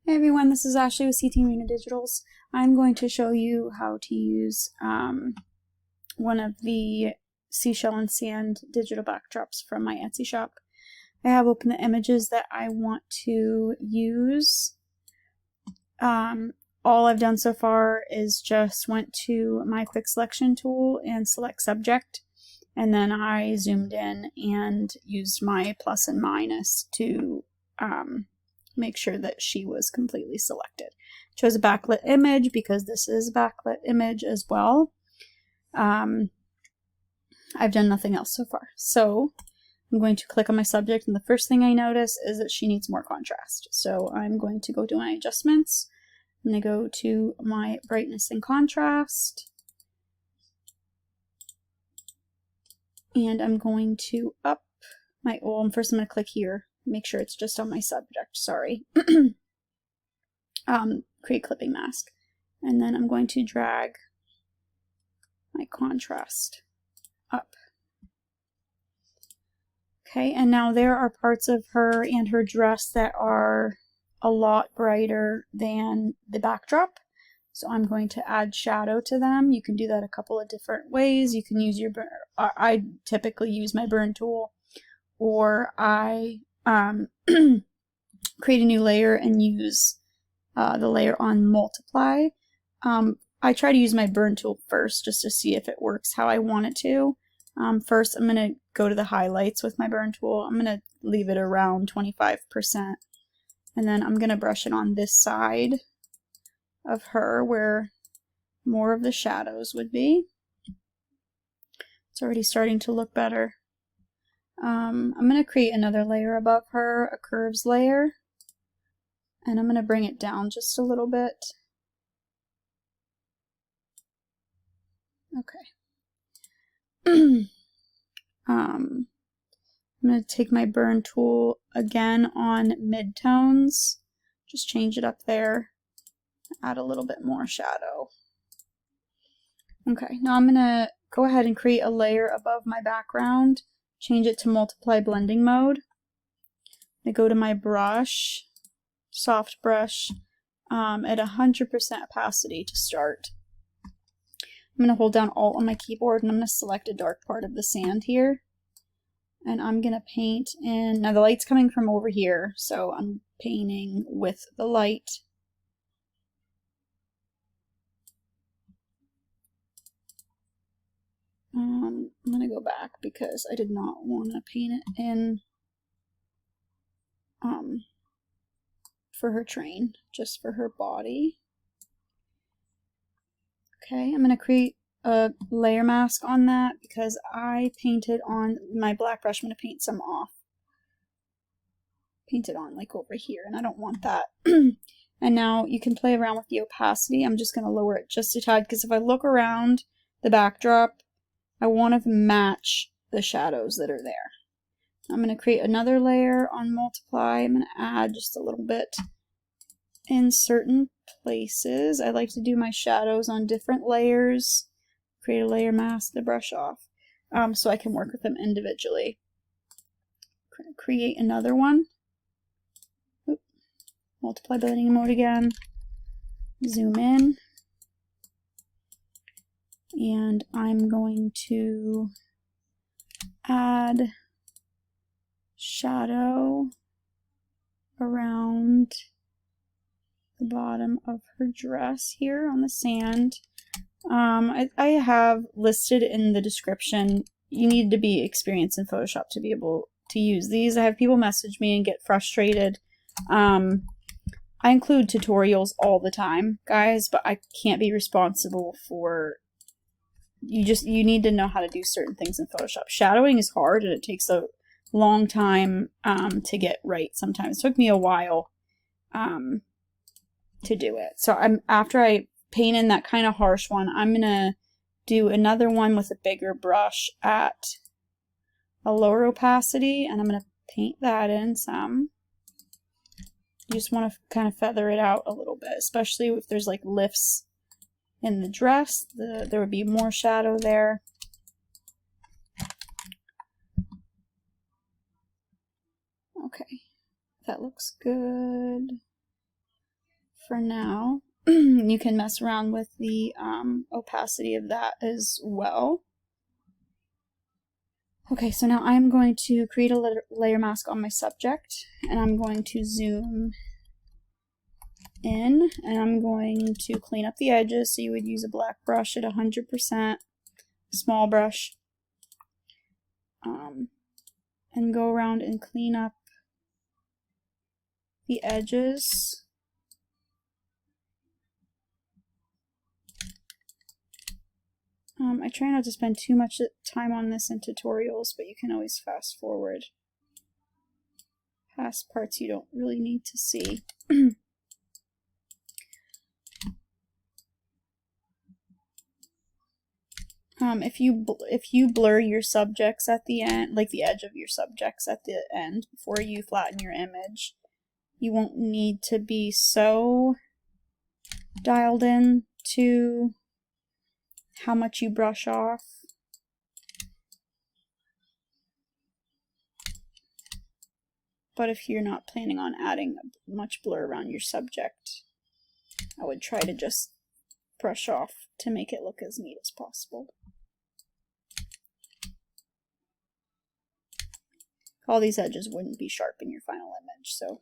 Hey everyone, this is Ashley with CT Marina Digitals. I'm going to show you how to use one of the seashell and sand digital backdrops from my Etsy shop. I have open the images that I want to use. All I've done so far is just went to my quick selection tool and select subject, and then I zoomed in and used my plus and minus to make sure that she was completely selected. Chose a backlit image because this is a backlit image as well. I've done nothing else so far. So I'm going to click on my subject, and the first thing I notice is that she needs more contrast. So I'm going to go to my adjustments. I'm going to go to my brightness and contrast. And I'm going to up my, first I'm going to click here. Make sure it's just on my subject, sorry. Create clipping mask. And then I'm going to drag my contrast up. Okay, and now there are parts of her and her dress that are a lot brighter than the backdrop. So I'm going to add shadow to them. You can do that a couple of different ways. You can use your, I typically use my burn tool, or I create a new layer and use the layer on multiply. I try to use my burn tool first just to see if it works how I want it to. First, I'm going to go to the highlights with my burn tool. I'm going to leave it around 25%. And then I'm going to brush it on this side of her where more of the shadows would be. It's already starting to look better. I'm going to create another layer above her, a curves layer, and I'm going to bring it down just a little bit. Okay. I'm going to take my burn tool again on midtones, just change it up there, add a little bit more shadow. Okay, now I'm going to go ahead and create a layer above my background. Change it to multiply blending mode. I go to my brush, soft brush, at 100% opacity to start. I'm going to hold down Alt on my keyboard, and I'm going to select a dark part of the sand here. And I'm going to paint in, now the light's coming from over here, so I'm painting with the light. I'm going to go back because I did not want to paint it in for her train, just for her body. Okay, I'm going to create a layer mask on that because I painted on my black brush. I'm going to paint some off. Paint it on like over here, and I don't want that. And now you can play around with the opacity. I'm just going to lower it just a tad because if I look around the backdrop, I want to match the shadows that are there. I'm going to create another layer on multiply. I'm going to add just a little bit in certain places. I like to do my shadows on different layers. Create a layer mask to brush off so I can work with them individually. Create another one. Oop. Multiply blending mode again. Zoom in. And I'm going to add shadow around the bottom of her dress here on the sand. I have listed in the description, you need to be experienced in Photoshop to be able to use these. I have people message me and get frustrated. I include tutorials all the time, guys, but I can't be responsible for, you need to know how to do certain things in Photoshop. Shadowing is hard and it takes a long time to get right sometimes. It took me a while to do it. So after I paint in that kind of harsh one, I'm going to do another one with a bigger brush at a lower opacity, and I'm going to paint that in some. You just want to kind of feather it out a little bit, especially if there's like lifts in the dress. There would be more shadow there. Okay, that looks good. for now. You can mess around with the opacity of that as well. Okay, so now I'm going to create a layer mask on my subject, and I'm going to zoom in, and I'm going to clean up the edges. So you would use a black brush at 100%, small brush, and go around and clean up the edges. I try not to spend too much time on this in tutorials, but you can always fast forward past parts you don't really need to see. If you blur your subjects at the end, like the edge of your subjects at the end before you flatten your image, you won't need to be so dialed in to how much you brush off. But if you're not planning on adding much blur around your subject, I would try to just brush off to make it look as neat as possible. All these edges wouldn't be sharp in your final image, so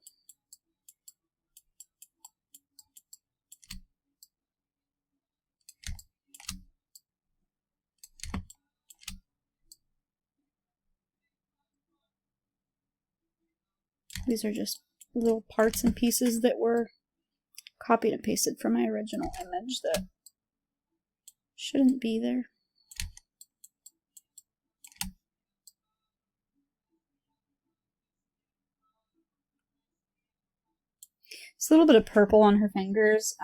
these are just little parts and pieces that were copied and pasted from my original image that shouldn't be there. It's a little bit of purple on her fingers.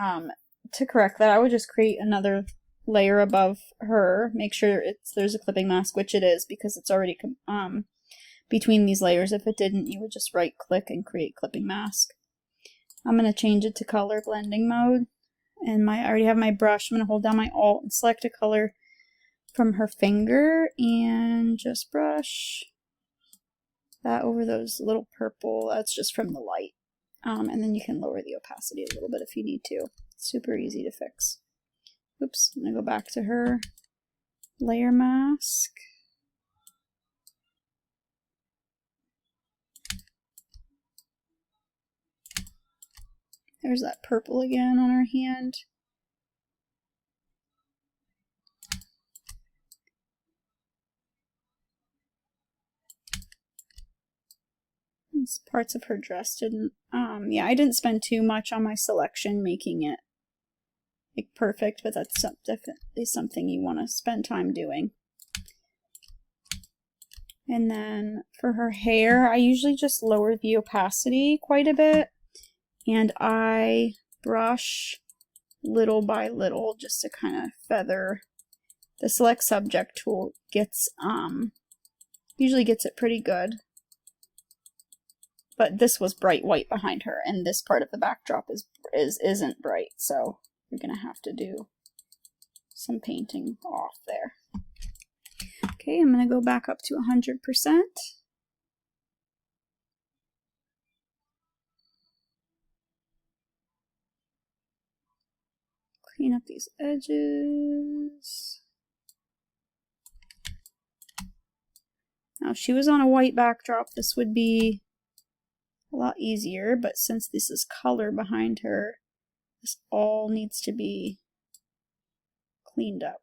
To correct that, I would just create another layer above her. Make sure there's a clipping mask, which it is because it's already between these layers. If it didn't, you would just right click and create clipping mask. I'm going to change it to color blending mode, and I already have my brush. I'm going to hold down my Alt and select a color from her finger and just brush that over those little purple. That's just from the light. And then you can lower the opacity a little bit if you need to. It's super easy to fix. Oops, I'm going to go back to her layer mask. There's that purple again on her hand. These parts of her dress didn't, yeah, I didn't spend too much on my selection making it like perfect, but that's definitely something you want to spend time doing. And then for her hair, I usually just lower the opacity quite a bit, and I brush little by little just to kind of feather. The select subject tool usually gets it pretty good. But this was bright white behind her, and this part of the backdrop isn't bright, so you're gonna have to do some painting off there. Okay, I'm gonna go back up to 100%. Clean up these edges. Now, if she was on a white backdrop, this would be a lot easier, but since this is color behind her, this all needs to be cleaned up.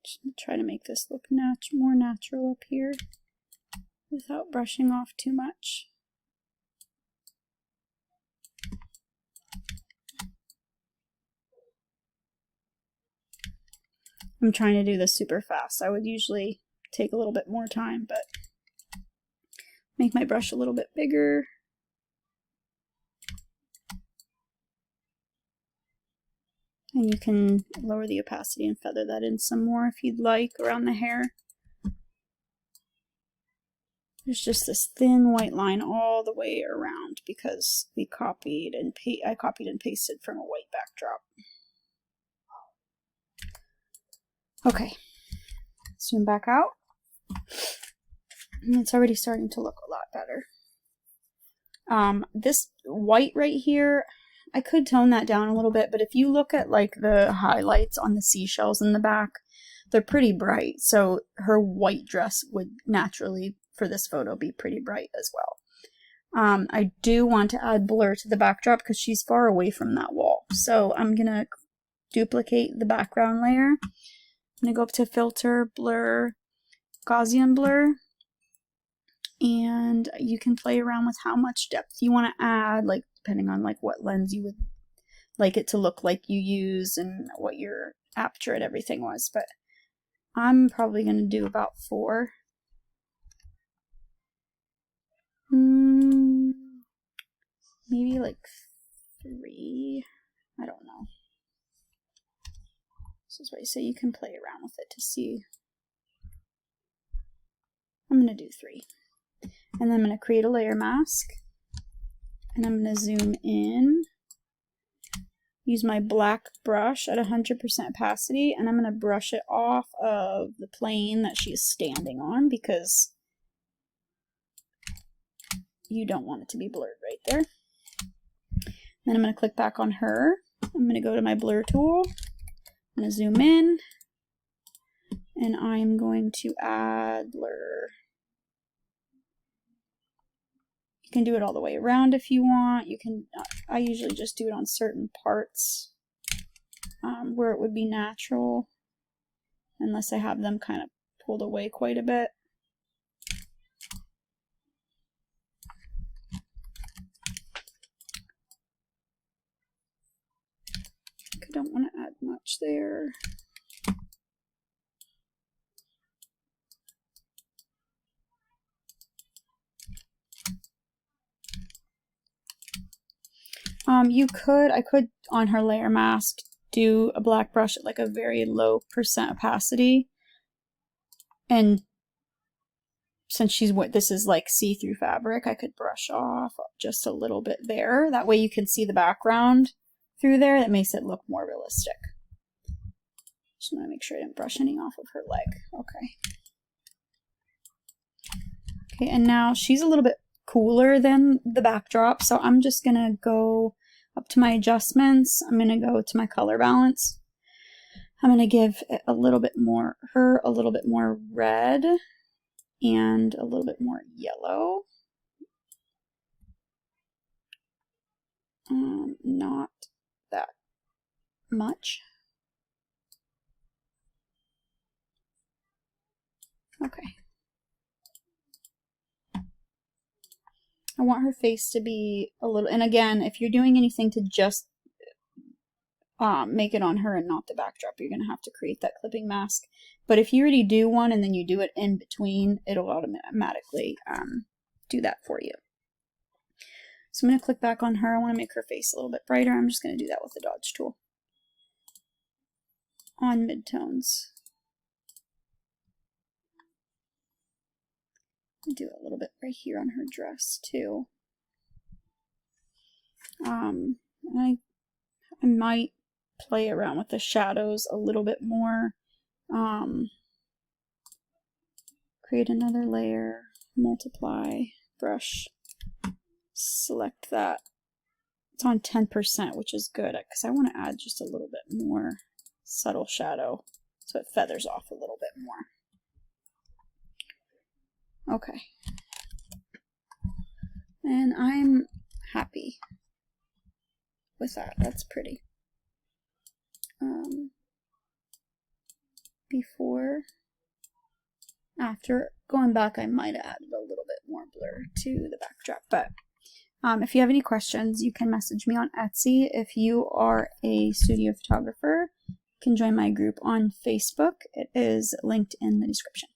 Just try to make this look more natural up here without brushing off too much. I'm trying to do this super fast. I would usually take a little bit more time, but make my brush a little bit bigger. And you can lower the opacity and feather that in some more if you'd like around the hair. There's just this thin white line all the way around because I copied and pasted from a white backdrop. Okay, zoom back out. It's already starting to look a lot better. This white right here, I could tone that down a little bit, but if you look at like the highlights on the seashells in the back, they're pretty bright. So her white dress would naturally, for this photo, be pretty bright as well. I do want to add blur to the backdrop because she's far away from that wall. So I'm going to duplicate the background layer. I'm going to go up to Filter, Blur, Gaussian Blur. And you can play around with how much depth you want to add, like depending on like what lens you would like it to look like you use and what your aperture and everything was. But I'm probably going to do about 4. Maybe like 3. I don't know. This is why you say you can play around with it to see. I'm going to do 3. And then I'm going to create a layer mask. And I'm going to zoom in. Use my black brush at 100% opacity. And I'm going to brush it off of the plane that she's standing on because you don't want it to be blurred right there. Then I'm going to click back on her. I'm going to go to my blur tool. I'm going to zoom in. And I'm going to add blur. You can do it all the way around if you want. You can. I usually just do it on certain parts where it would be natural, unless I have them kind of pulled away quite a bit. I don't want to add much there. I could on her layer mask do a black brush at like a very low % opacity, and since this is like see-through fabric, I could brush off just a little bit there. That way you can see the background through there. That makes it look more realistic. Just want to make sure I didn't brush any off of her leg. Okay, and now she's a little bit cooler than the backdrop, so I'm just gonna go up to my adjustments. I'm gonna go to my color balance. I'm gonna give it a little bit more red and a little bit more yellow. Not that much. Okay. I want her face to be a little, and again, if you're doing anything to just make it on her and not the backdrop, you're going to have to create that clipping mask. But if you already do one and then you do it in between, it'll automatically do that for you. So I'm going to click back on her. I want to make her face a little bit brighter. I'm just going to do that with the dodge tool on midtones. Do a little bit right here on her dress too. I might play around with the shadows a little bit more. Create another layer, multiply, brush, select that. It's on 10%, which is good because I want to add just a little bit more subtle shadow so it feathers off a little bit more. Okay, and I'm happy with that. That's pretty. Before, after, going back, I might have added a little bit more blur to the backdrop, but if you have any questions, you can message me on Etsy. If you are a studio photographer, you can join my group on Facebook. It is linked in the description.